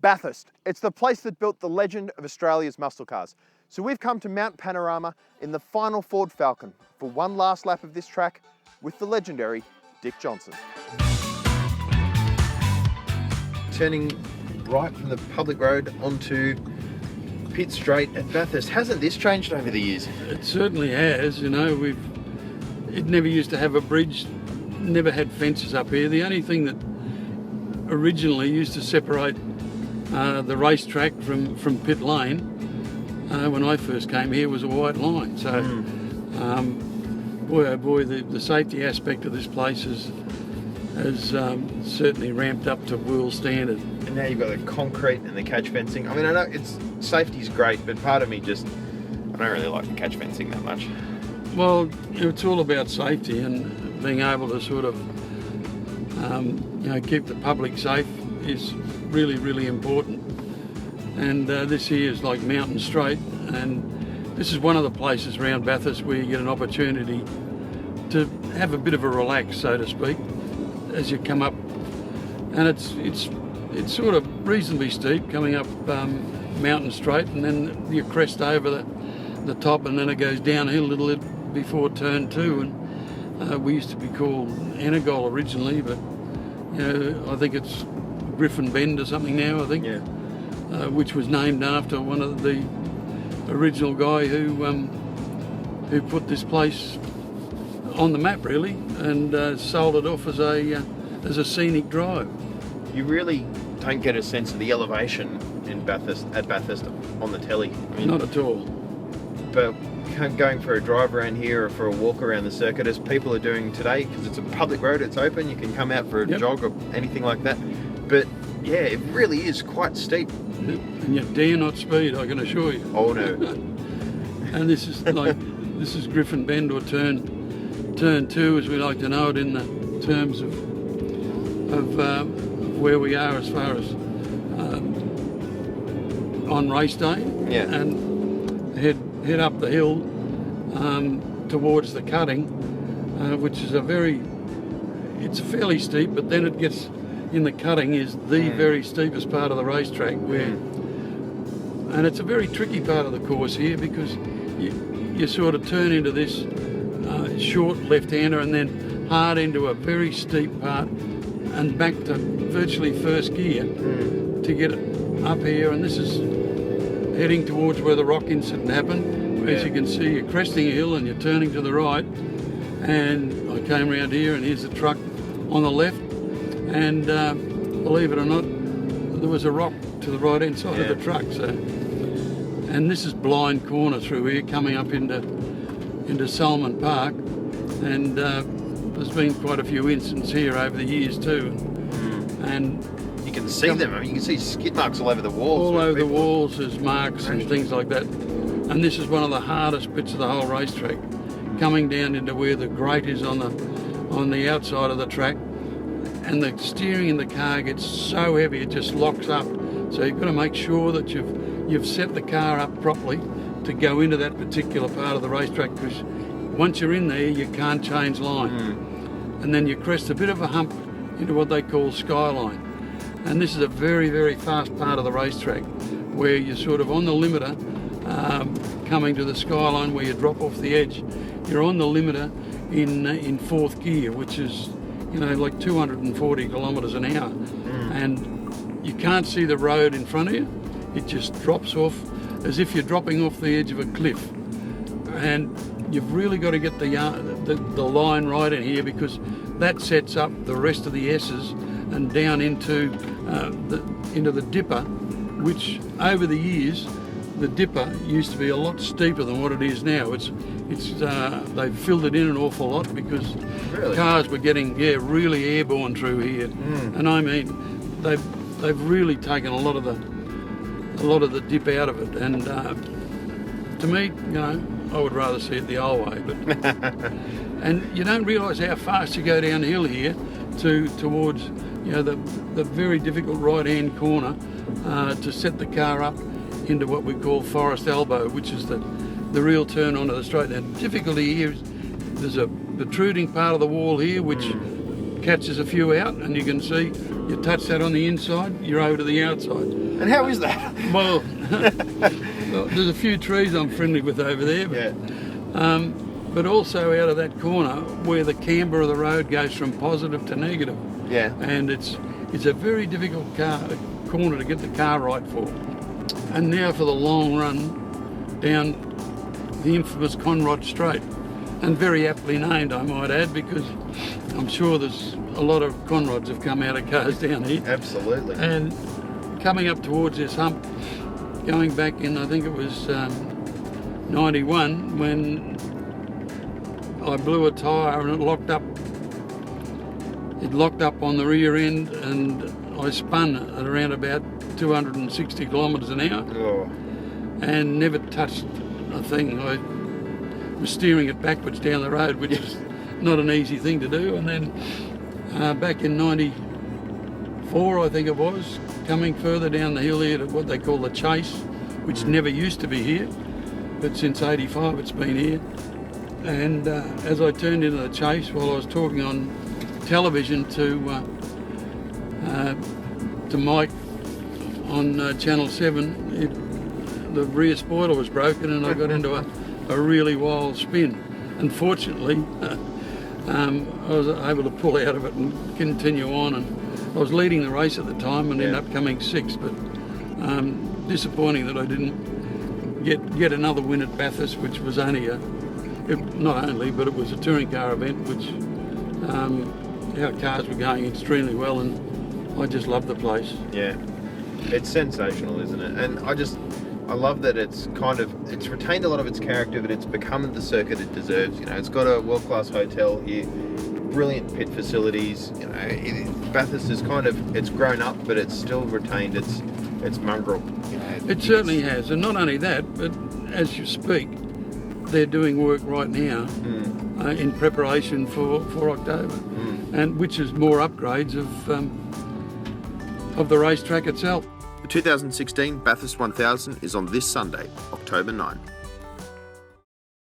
Bathurst. It's the place that built the legend of Australia's muscle cars. So we've come to Mount Panorama in the final Ford Falcon for one last lap of this track with the legendary Dick Johnson. Turning right from the public road onto Pitt Straight at Bathurst. Hasn't this changed over the years? It certainly has. You know, it never used to have a bridge, never had fences up here. The only thing that originally used to separate the racetrack from Pitt Lane when I first came here was a white line. So, boy oh boy, the safety aspect of this place has certainly ramped up to world standard. And now you've got the concrete and the catch fencing. I mean, I know safety's great, but part of me I don't really like the catch fencing that much. Well, it's all about safety and being able to sort of, keep the public safe is really, really important. And this here is like Mountain Straight, and this is one of the places around Bathurst where you get an opportunity to have a bit of a relax, so to speak, as you come up. And it's sort of reasonably steep coming up Mountain Straight, and then you crest over the top, and then it goes downhill a little bit before turn 2. And we used to be called Anagol originally, but I think it's Griffin Bend or something now, I think. Yeah. Which was named after one of the original guy who put this place on the map, really, and sold it off as a scenic drive. You really don't get a sense of the elevation at Bathurst on the telly. I mean, not at all. But going for a drive around here or for a walk around the circuit, as people are doing today, because it's a public road, it's open, you can come out for a jog or anything like that. But yeah, it really is quite steep. And you dare not speed, I can assure you. Oh no. And this is Griffin Bend, or turn 2, as we like to know it in the terms of where we are as far as on race day. Yeah. And head up the hill towards the cutting, which is it's fairly steep, but then it gets in the cutting is the very steepest part of the racetrack, and it's a very tricky part of the course here, because you sort of turn into this short left-hander and then hard into a very steep part and back to virtually first gear to get it up here. And this is heading towards where the rock incident happened. As you can see, you're cresting a hill and you're turning to the right, and I came around here and here's the truck on the left. And believe it or not, there was a rock to the right-hand side of the truck. So, and this is Blind Corner through here, coming up into Salmon Park, and there's been quite a few incidents here over the years too. And you can see them. I mean, you can see skid marks all over the walls. All over the walls, there's marks and things like that. And this is one of the hardest bits of the whole racetrack, coming down into where the grate is on the outside of the track. And the steering in the car gets so heavy it just locks up. So you've got to make sure that you've set the car up properly to go into that particular part of the racetrack, because once you're in there you can't change line. And then you crest a bit of a hump into what they call skyline. And this is a very, very fast part of the racetrack where you're sort of on the limiter coming to the skyline where you drop off the edge. You're on the limiter in fourth gear, which is like 240 kilometres an hour. And you can't see the road in front of you. It just drops off as if you're dropping off the edge of a cliff. And you've really got to get the line right in here, because that sets up the rest of the S's and down into the dipper, which over the years, the dipper used to be a lot steeper than what it is now. They've filled it in an awful lot, because cars were getting really airborne through here. And I mean, they've really taken a lot of the dip out of it. And to me, I would rather see it the old way. But and you don't realise how fast you go downhill here towards the very difficult right-hand corner to set the car up into what we call Forest Elbow, which is the real turn onto the straight. Now, the difficulty here is there's a protruding part of the wall here which catches a few out, and you can see you touch that on the inside, you're over to the outside. And how is that? Well, there's a few trees I'm friendly with over there, but also out of that corner where the camber of the road goes from positive to negative. Yeah. And it's a very difficult corner to get the car right for. And now for the long run down the infamous Conrod Straight, and very aptly named, I might add, because I'm sure there's a lot of Conrods have come out of cars down here. Absolutely. And coming up towards this hump, going back in, I think it was 91, when I blew a tyre and it locked up. It locked up on the rear end, and I spun at around about 260 kilometres an hour and never touched a thing. I was steering it backwards down the road, which is not an easy thing to do. And then back in 94, I think it was, coming further down the hill here to what they call the Chase, which never used to be here, but since 85 it's been here. And as I turned into the Chase, while I was talking on television to Mike on Channel 7, the rear spoiler was broken and I got into a really wild spin. Unfortunately, I was able to pull out of it and continue on, and I was leading the race at the time and ended up coming sixth, but disappointing that I didn't get another win at Bathurst, which was only but it was a touring car event, which our cars were going extremely well, and I just love the place. Yeah, it's sensational, isn't it? And I love that it's retained a lot of its character, but it's become the circuit it deserves. You know, it's got a world-class hotel here, brilliant pit facilities. You know, Bathurst is it's grown up, but it's still retained its mongrel. You know, it certainly has, and not only that, but as you speak, they're doing work right now in preparation for October, and which is more upgrades of the racetrack itself. The 2016 Bathurst 1000 is on this Sunday, October 9.